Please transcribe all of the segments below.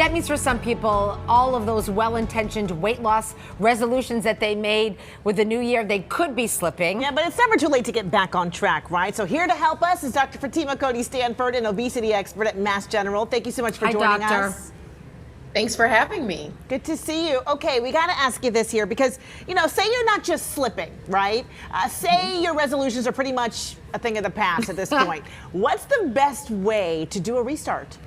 that means for some people, all of those well-intentioned weight loss resolutions that they made with the new year, they could be slipping. Yeah, but it's never too late to get back on track, right? So here to help us is Dr. Fatima Cody Stanford, an obesity expert at Mass General. Thank you so much for joining us. Thanks for having me. Good to see you. Okay, we got to ask you this here because, say you're not just slipping, right? Say your resolutions are pretty much a thing of the past at this point. What's the best way to do a restart?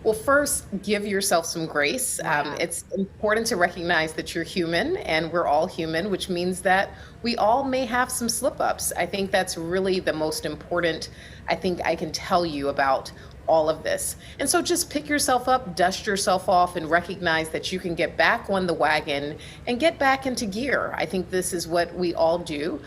Well, first, give yourself some grace. It's important to recognize that you're human and we're all human, which means that we all may have some slip-ups. I think that's really the most important, I think I can tell you about all of this. And so just pick yourself up, dust yourself off, and recognize that you can get back on the wagon and get back into gear. I think this is what we all do.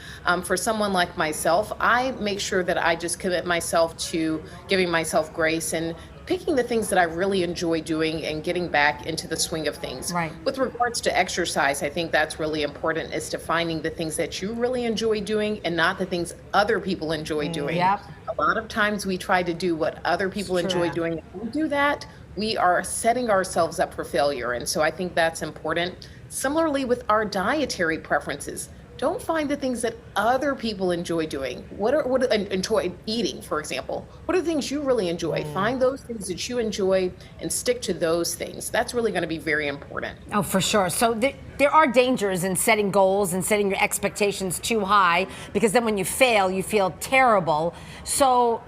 For someone like myself, I make sure that I just commit myself to giving myself grace and picking the things that I really enjoy doing and getting back into the swing of things. Right. With regards to exercise, I think that's really important, is to finding the things that you really enjoy doing and not the things other people enjoy doing. Yep. A lot of times we try to do what other people enjoy doing. If we do that, we are setting ourselves up for failure. And so I think that's important. Similarly with our dietary preferences, don't find the things that other people enjoy doing. Enjoy eating, for example. What are the things you really enjoy? Find those things that you enjoy and stick to those things. That's really going to be very important. Oh, for sure. So there are dangers in setting goals and setting your expectations too high, because then when you fail, you feel terrible. So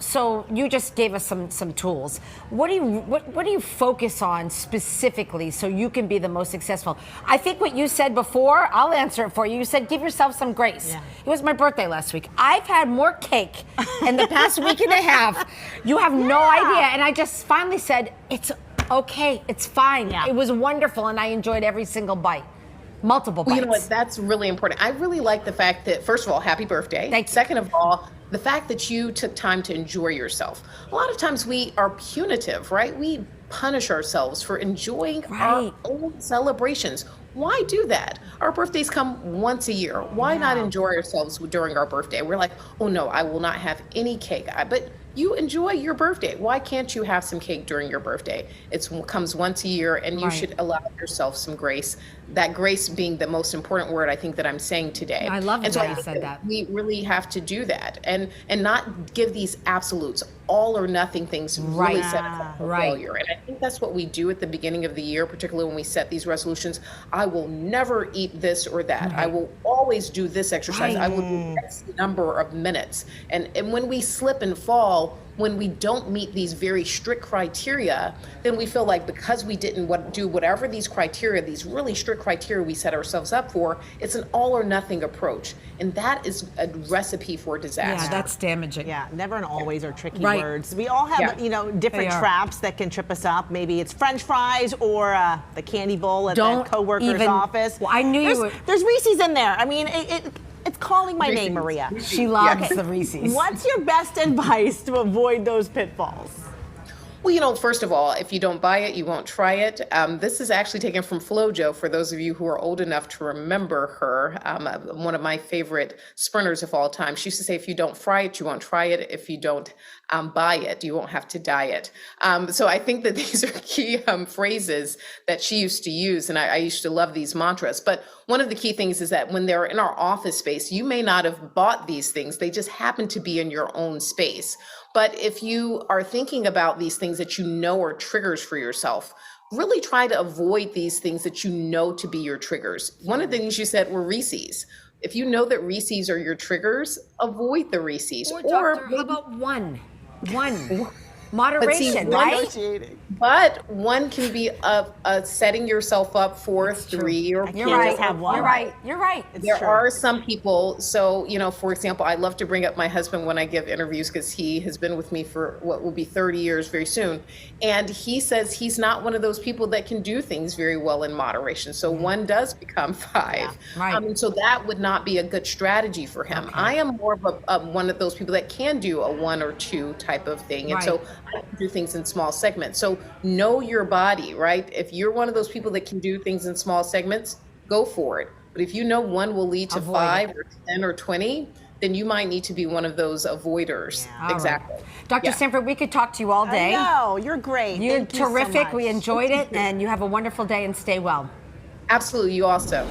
you just gave us some tools. What do you focus on specifically so you can be the most successful? I think what you said before, I'll answer it for you. You said give yourself some grace. Yeah. It was my birthday last week. I've had more cake in the past week and a half. You have no idea. And I just finally said, it's okay, it's fine. Yeah. It was wonderful and I enjoyed every single bite. Multiple bites. Well, you know what, that's really important. I really like the fact that, first of all, happy birthday. Thank you. Second of all, the fact that you took time to enjoy yourself. A lot of times we are punitive, right? We punish ourselves for enjoying our own celebrations. Why do that? Our birthdays come once a year. Why not enjoy ourselves during our birthday? We're like, oh no, I will not have any cake. But you enjoy your birthday. Why can't you have some cake during your birthday? It comes once a year and you should allow yourself some grace. That grace being the most important word I think that I'm saying today. I love it that you said that. We really have to do that and not give these absolutes, all or nothing things really set us up for failure. And I think that's what we do at the beginning of the year, particularly when we set these resolutions. I will never eat this or that. I will always do this exercise. I will do X number of minutes. And when we slip and fall, when we don't meet these very strict criteria, then we feel like because we didn't do whatever these criteria, these really strict criteria we set ourselves up for, it's an all or nothing approach. And that is a recipe for disaster. Yeah, that's damaging. Yeah, never and always are tricky words. We all have, different traps that can trip us up. Maybe it's French fries or the candy bowl at the coworker's office. Well, I knew there's Reese's in there. I mean, it's calling my name, Maria. She loves the Reese's. What's your best advice to avoid those pitfalls? Well, first of all, if you don't buy it, you won't try it. This is actually taken from FloJo, for those of you who are old enough to remember her, one of my favorite sprinters of all time. She used to say, if you don't fry it, you won't try it. If you don't buy it, you won't have to diet. So I think that these are key phrases that she used to use, and I used to love these mantras. But one of the key things is that when they're in our office space, you may not have bought these things. They just happen to be in your own space. But if you are thinking about these things that you know are triggers for yourself, really try to avoid these things that you know to be your triggers. One of the things you said were Reese's. If you know that Reese's are your triggers, avoid the Reese's. Or doctor, how about one? Moderation, right? But one can be setting yourself up for three or four. You're right. You're right. There are some people. So, for example, I love to bring up my husband when I give interviews because he has been with me for what will be 30 years very soon. And he says he's not one of those people that can do things very well in moderation. So one does become five. Yeah, right. And so that would not be a good strategy for him. Okay. I am more of one of those people that can do a one or two type of thing. And so I can do things in small segments. So know your body, right? If you're one of those people that can do things in small segments, go for it. But if you know one will lead to 5 or 10 or 20, then you might need to be one of those avoiders. All right. Exactly. Dr. Yeah. Stanford, we could talk to you all day. No, you're great. You're Thank you so terrific. much. We enjoyed it, and you have a wonderful day and stay well. Absolutely. You also.